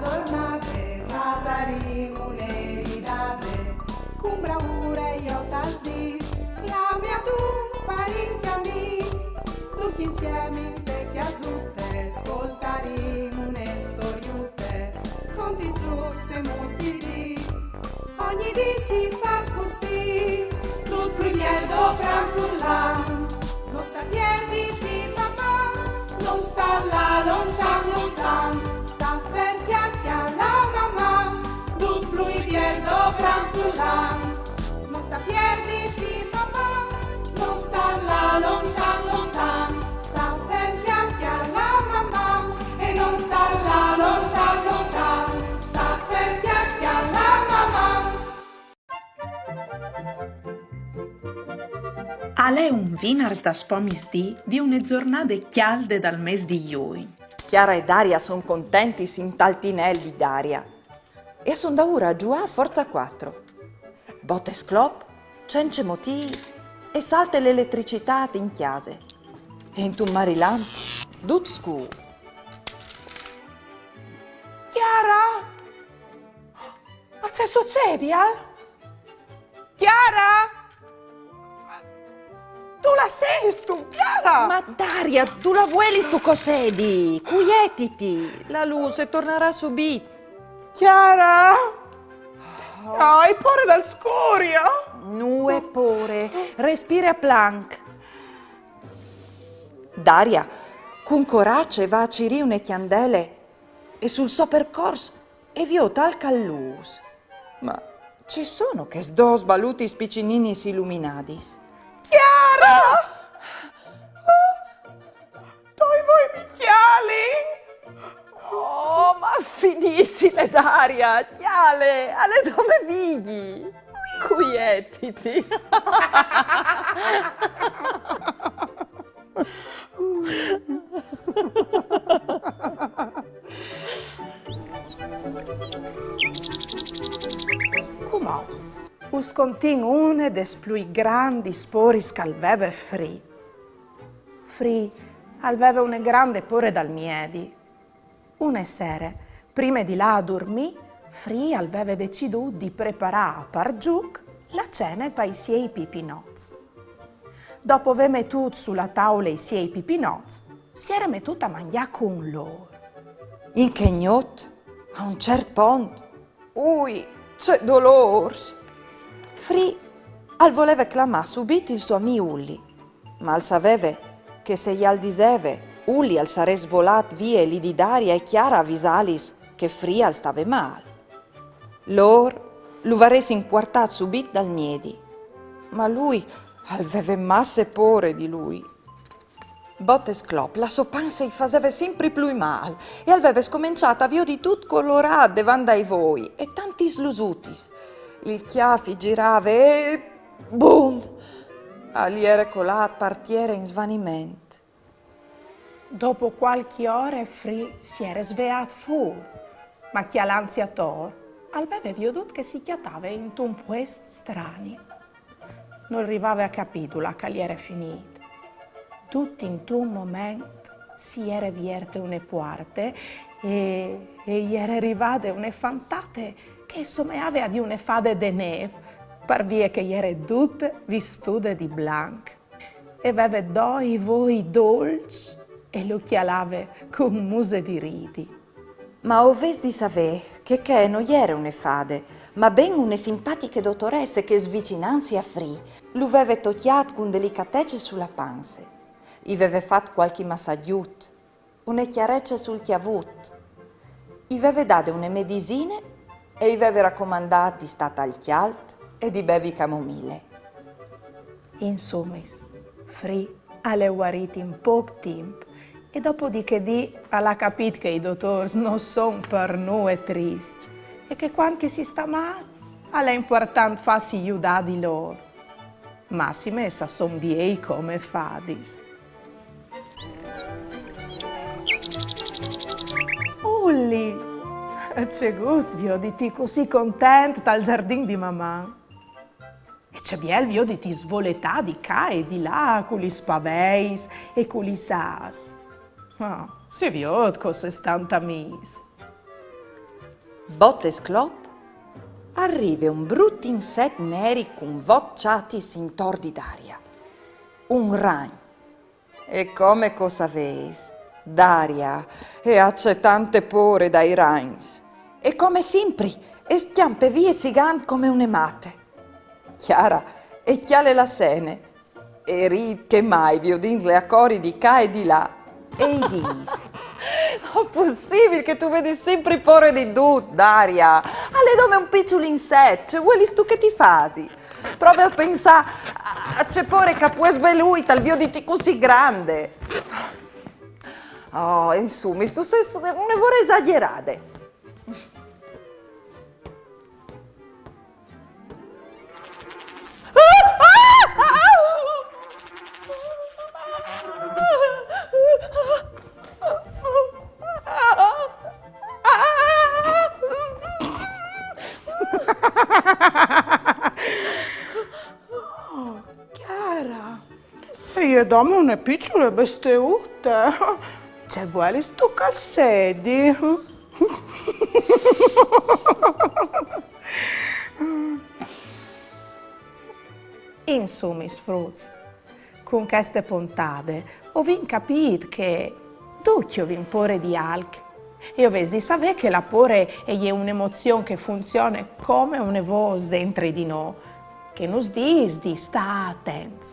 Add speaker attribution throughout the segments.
Speaker 1: giornate, pasaremo un'eridate, con bravura io tal dis, la mia tu, parenti amici, tutti insieme in vecchia zutte, ascoltaremo une storiute, conti su se mostri, ogni dì si fa così, tutto primier do franfurlan, non sta piedi di mamma, non sta là lontan lontan, sta ferti alla mamma, tutto primier do franfurlan, non sta piedi di mamma, non sta là lontan lontan, sta ferti alla mamma, e non sta là lontan lontan, sta ferti alla mamma.
Speaker 2: Ale un vinars da spomis di une giornate chialde dal mese di giugno.
Speaker 3: Chiara e Daria son contenti sin taltinelli Daria. E son da ora giù a forza 4. Botte sclop, cence motivi e salta l'elettricità in chiase. E in un marilant, dut scuro.
Speaker 1: Chiara? Ma c'è succedi, Al? Chiara? Tu la senti, Chiara?
Speaker 3: Ma Daria, tu la vuoi tu cosedi? Quietiti, la luce tornerà subito.
Speaker 1: Chiara? Hai paura dal scoria?
Speaker 3: Nue pure, respira plank. Daria, con coraggio va a cirì une chiandele e sul suo percorso e vio tal callus. Ma ci sono che dos baluti spiccinini illuminadis.
Speaker 1: Chiara! Dove vuoi bicchiali?
Speaker 3: Oh, ma finissile Daria, chiale, alle dove vigli? Quietiti.
Speaker 1: Come? Us contin une des plui grandi sporis c'alveve Fri. Fri alveve une grande pure dal miedi. Une sere, prima di là a dormì, Fri alveve deciduto di preparare per giuc la cena per i suoi pipinoz. Dopo aver mettuto sulla tavola i suoi pipinoz, si era mettuta a mangiare con loro.
Speaker 3: In che gnot, a un certo punto, ui, c'è dolors. Fri al voleva clamare subito il suo amico Ulli, ma al sapeva che se gli al diseve, Ulli al sare svolat via lì di Daria e Chiara avvisalis che Fri al stava male. Lor lo varesi inquartato subito dal niedi, ma lui aveva masse pore di lui. Botte sclop, la sua panza gli faceva sempre più male e aveva scominciato a vio di tutto colorato davanti ai voi e tanti slusutis. Il chiaffi girava e boom! Agli era colato partiere in svanimento.
Speaker 1: Dopo qualche ore Fri si era svegliato fuori, ma chi all'ansiator aveva veduto che si chiatava in un puesto strani. Non arrivava a capire che gli era finito. Tutto in un momento si era vierte une porte e gli era arrivate une fantate che somigliava di une fade de neve, per via che gli era tutte vestute di blanco. E aveva due voi dolci e lo chialava con muse di ridi.
Speaker 3: Ma oves di sapere che non era une fade, ma ben une simpatiche dottoresse che svicinansi a Fri lo aveva tocchiato con delicatezza sulla panza. Gli aveva fatto qualche massagiut, une chiarecce sul chiavut. Gli aveva dato une medicine e gli aveva raccomandato di stare al chialt e di bevi camomile.
Speaker 1: Insomma, Fri alle guariti in poco tempo e dopodiché alla capito che i dottori non sono per noi tristi e che quando si sta male è importante farsi aiutare di loro. Ma si messa son biei come fadis. Ulli, c'è gusto di ti così contento dal giardino di mamma. E c'è biel vio di ti svoletà di qua e di là con gli spaveis e con gli sas. Oh, si vio cose stanta mis.
Speaker 3: bottes clop, arriva un brutto insetto neri con vocciatis intordi d'aria. Un ragno. E come cosa ves? Daria, e c'è tante pore dai ragni. E come sempre, e stiampe via gigante come une mate. Chiara, e chiale la sene. E rid che mai vi udinle a cori di qua e di là. E i dis. Oh, possibile che tu vedi sempre pore di tu, Daria. Alle dome un piccolo insetto, vuoi tu che ti fasi? Prova a pensare a c'è pore che puoi sveluita il bio di ti così grande. Oh, insomma, tu sei ne vorrei esagerare.
Speaker 1: Chiara, e io dammi una piccola besteutta. C'è vuole sto calzedi? Insomma, sfruz, con queste puntate ho capito che tutti ho pore di alc. E ho visto di sapere che la pore è un'emozione che funziona come una voce dentro di noi, che nos dice di stare attenti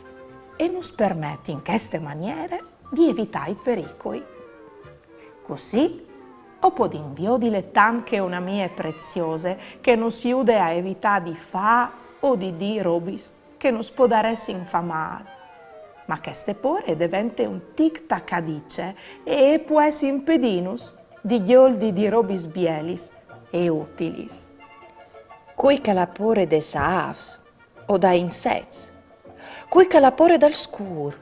Speaker 1: e nos permette in queste maniere di evitare i pericoli. Così ho potuto inviodile tanche una mia preziose che nos aiuta a evitare di fa o di dire robis che nos può dare infamare. Ma queste pore diventa un tic-tac adice e può essere impedinus di gioldi di robis bielis e utilis.
Speaker 3: Cui che la pore de saavs o da insetti, cui che la pore dal scur,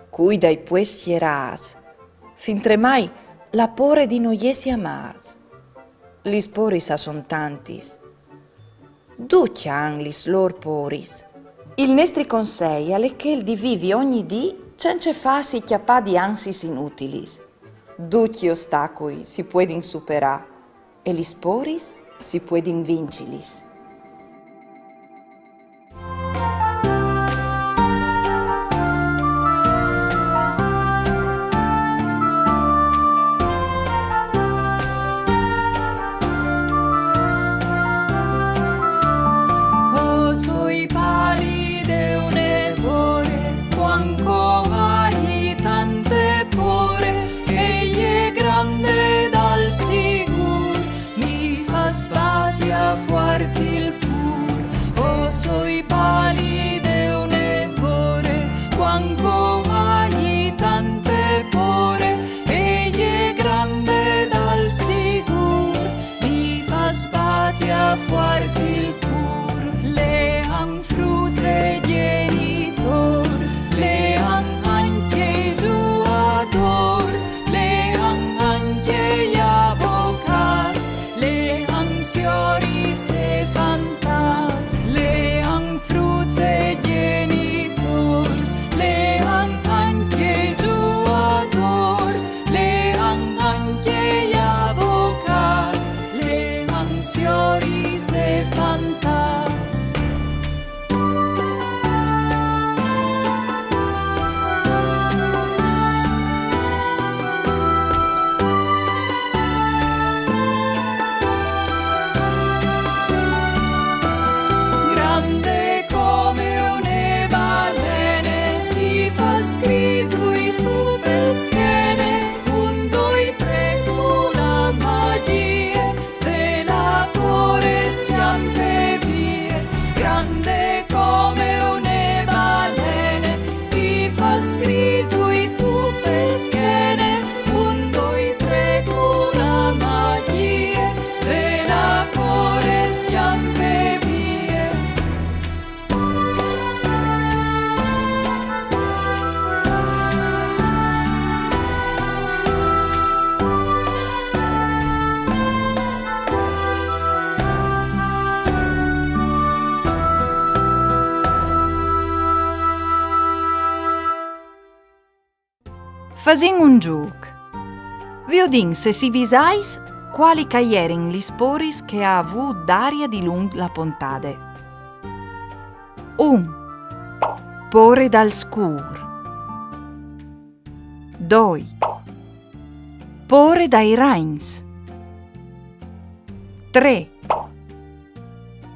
Speaker 3: cui dai puesti eras, fintre mai la pore di noiesi amars. Lis poris a son tantis. Ducchi han lis lor poris. Il nestri consei alle che il di vivi ogni dì cence fasi chiappà di ansis inutilis. Ducchi ostacoli si puedin superà e lis poris si puedin vincilis.
Speaker 4: Fuarti il cur, o sui pali de un evore, quanco hai tante pore, egli è grande dal sicur, mi fa spatia fuarti il cur, le han fruse genitors, le han anche giuadors, le han anche avocats, le han sioris e fantas, le han fruits e genitors, le han anche giuadors, le han anche avocats, le han sioris e fantas. Grande come une balene, ti fa scrisui su per schene, un, due, tre, una magie, ve la pore schiampe vie. Grande come une balene, ti fa scrisui su per schene, un, due, tre, una magie, ve la pore schiampe vie.
Speaker 3: Fasin un giuc. Vi udin se si visais quali caieren gli sporis che ha avuto d'aria di lung la pontade. 1. Pore dal scur. 2. Pore dai Rains. 3.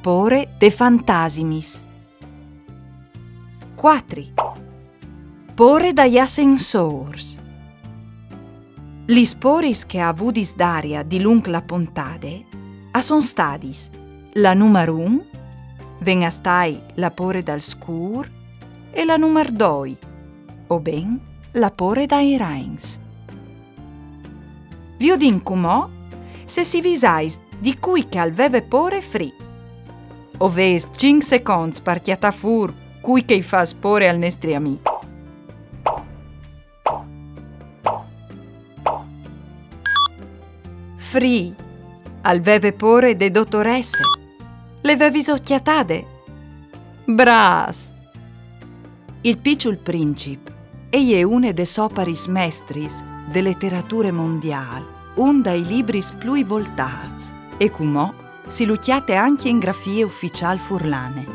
Speaker 3: Pore de fantasimis. 4. Pore dagli ascensors. Gli sporis che ha avudis d'aria di lung la pontade a son stadis la numero 1, ven a stai la pore dal scur, e la numero 2, o ben la pore dai Rains. Vi udin cumò se si visais di cui che alveve pore fri. O ves 5 seconds parchiata fur cui che fa spore al nostri amici. Fri, alveve pore de dottoresse. Le vevis occhiatade. Bras. Il picciul princip, egli è une de soparis mestris de letterature mondial, un dai libris plui voltaz, e cumò si luciate anche in grafie ufficial furlane.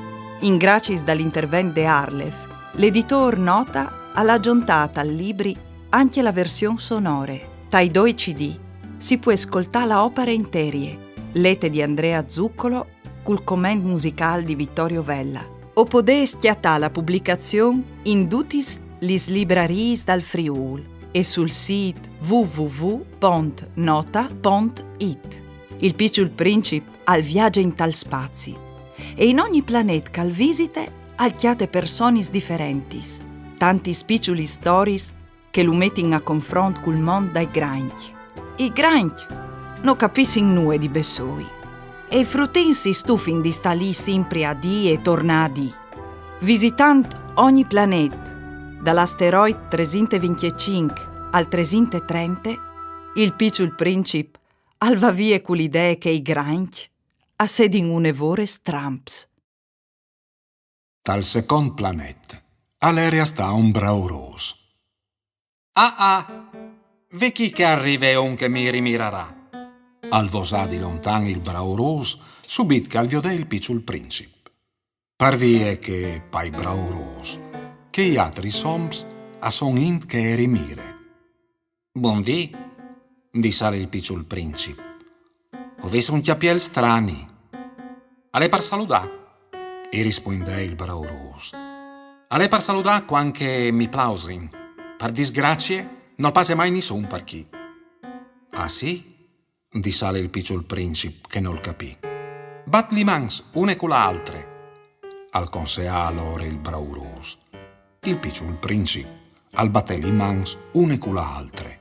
Speaker 3: In gracis dall'intervent de Arlef, l'editor nota alla giuntata al libri anche la versione sonore. Tai 2 CD si può ascoltare la opera interie, lette di Andrea Zuccolo, col comment musical di Vittorio Vella, o podè stiatà la pubblicazione in tutis lis libraries dal Friul e sul sito www.nota.it. Il picciul princip al viaggio in tal spazi e in ogni planet cal visite al chiate personis differentis, tanti spicciuli stories che lo mettin a confront col mond dai granchi. I granchi non capissin nue di bessoi e i frutin si stufin di sta lì sempre a dì e torna a dì. Visitant ogni planet, dall'asteroid 325 al 330, il picciul princip al va vie con l'idea che i granchi assedin un'evore stramps.
Speaker 5: Dal second planet, all'area sta un brauros. Ve chi che arriva un che mi rimirarà? Al vosà di lontan il brauros, subit che al viodè il picciul princip. Parvie che, pai brauros, che gli altri soms a son int che rimire. Buondì, dissale il picciul princip. Ho visto un chiappiel strani. Ale par saludà, e rispondè il brauros. Ale par saludà quanche mi plausin. Per disgrazie, non pase mai nessun per chi. Ah sì? Dissale il picciul princip che non capì. Bat li mans une con l'altre. Al consea allora il brauros. Il picciul princip al batté li mans une con l'altre.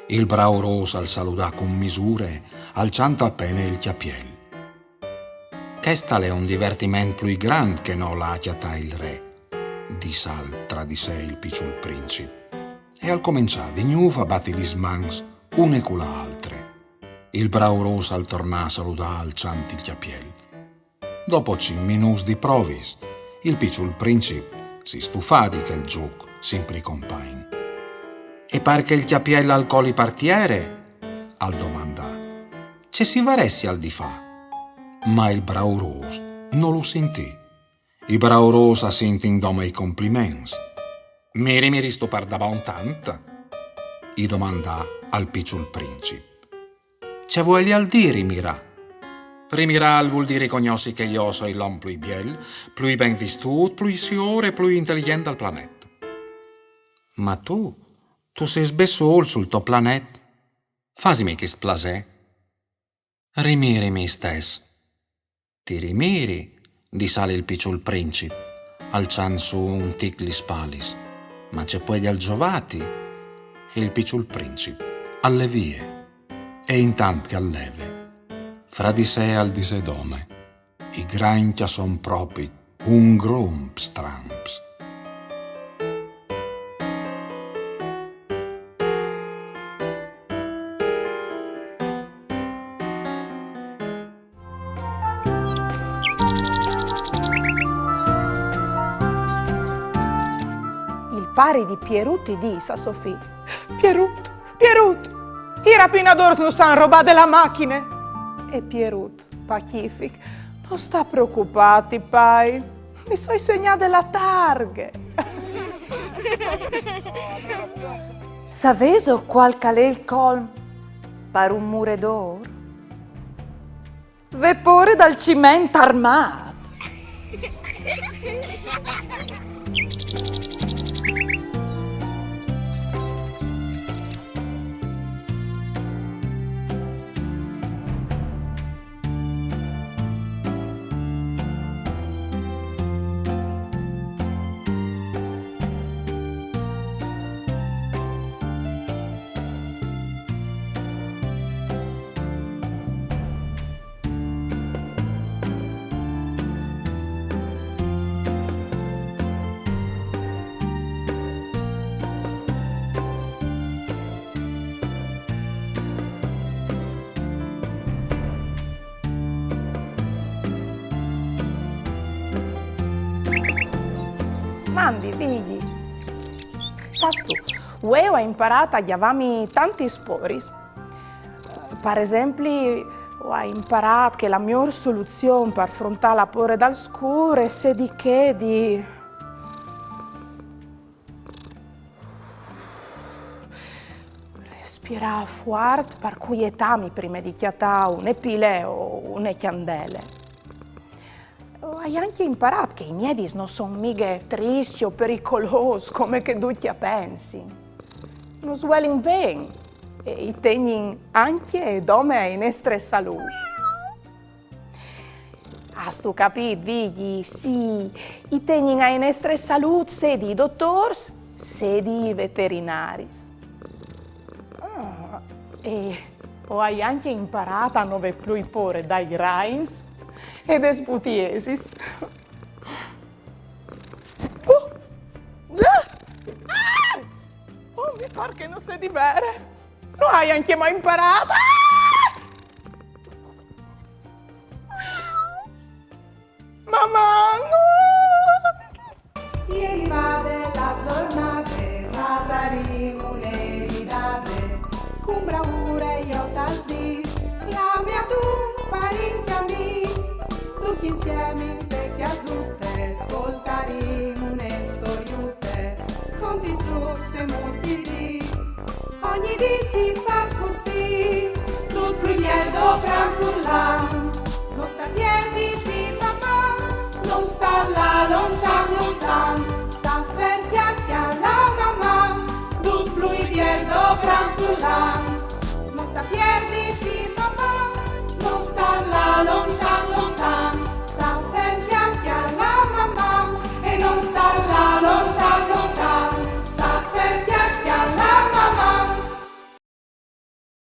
Speaker 5: Il brauros al saludà con misure, alciando appena il chiappiel. Questa è un divertiment più grande che non l'ha chiatà il re, dissal tra di sé il picciul princip. E al cominciare di nuovo a batti li mans une con l'altre. Il brauros al tornà a saludà alciando il chiappiel. Dopo 5 minuti di provis, il picciul princip si stufà di quel gioco, sempre compagni. E par che il chiappiel al coli partiere? Al domandà. Ce si varessi al di fa? Ma il brauros non lo sentì. Il brauros a sentì in dome i compliments. Mi sto par da bontant? I domandà al picciul princip. Ce vuoi al dire rimirà? Rimiral vuol dire cognossi che io sono l'uomo più biel, più ben vestito, più signore e più intelligente al pianeta. Ma tu sei sbessol sul tuo pianeta. Fasimi che splasè. Rimiri me stes. Ti rimiri, dissale il picciul princip, alcian su un tic li spalis. Ma c'è poi al giovati. E il picciul princip alle vie. E intanto che alleve. Fra di sé al di sé dome, i granchia son propri un grump stramps.
Speaker 1: Il pari di Pierutti disse a Sofì: Pierut, i rapinadores non sanno roba della macchina. E Pierut, pacific, non sta preoccupati, pai. Mi so insegnate la targhe.
Speaker 3: Saveso qual calè il colm per un muredor? Vapore dal cimento armato.
Speaker 1: Mandi, figli. Sas tu, io ho imparato a chiavarmi tanti spori. Per esempio, ho imparato che la miglior soluzione per affrontare la paura dal scuro è se di che di... respirare forte per quietarmi prima di chiattare une pile o une candele. Hai anche imparato che i miei non sono mica tristi o pericolosi come che tutti pensi. Non suelen bene e i tengono anche dome in nostra salute. Hai tu capito, vedi? Sì, i tengono in nostra salute sia di dottori sia di veterinari. E hai anche imparato a non più imporre dai grains e dai sputiesis. Oh, mi pare che non sei di bere. Non hai anche mai imparato. Mamma, no!
Speaker 6: Ieri va della giornate, rasarimo le ridate, con bravura io t'aldis, la mia tu parenti amis, tutti insieme in vecchia zutte, ascoltaremo une storiute, con di giù se mostri, ogni di si fa